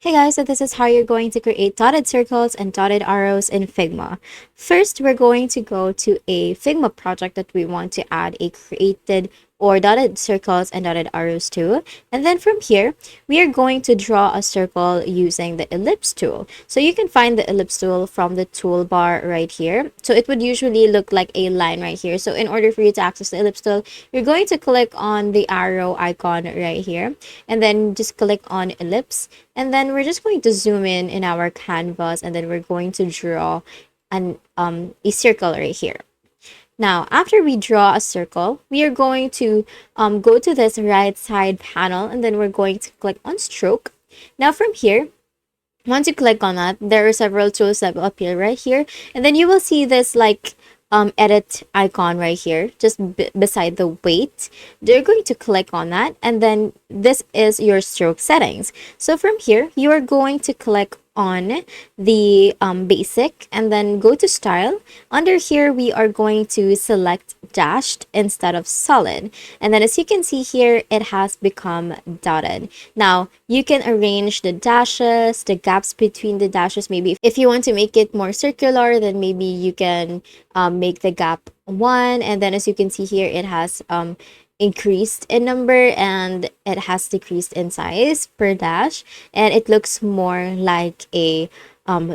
Hey guys, so this is how you're going to create dotted circles and dotted arrows in Figma. First, we're going to go to a Figma project that we want to add a created or dotted circles and dotted arrows to. And then from here, we are going to draw a circle using the ellipse tool. So you can find the ellipse tool from the toolbar right here. So it would usually look like a line right here. So in order for you to access the ellipse tool, you're going to click on the arrow icon right here and then just click on ellipse. And then we're just going to zoom in our canvas, and then we're going to draw a circle right here. Now, after we draw a circle, we are going to go to this right side panel, and then we're going to click on stroke. Now from here, once you click on that, there are several tools that will appear right here, and then you will see this like edit icon right here just beside the weight. You're going to click on that, and then this is your stroke settings. So from here, you are going to click on the basic and then go to style. Under here, we are going to select dashed instead of solid, and then as you can see here, it has become dotted. Now you can arrange the dashes, the gaps between the dashes. Maybe if you want to make it more circular, then maybe you can make the gap 1, and then as you can see here, it has increased in number and it has decreased in size per dash, and it looks more like a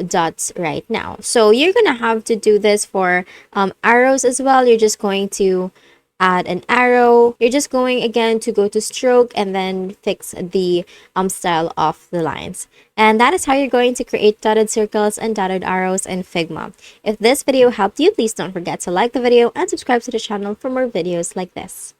dots right now. So you're gonna have to do this for arrows as well. You're just going to add an arrow. You're just going again to go to stroke and then fix the style of the lines. And that is how you're going to create dotted circles and dotted arrows in Figma. If this video helped you, please don't forget to like the video and subscribe to the channel for more videos like this.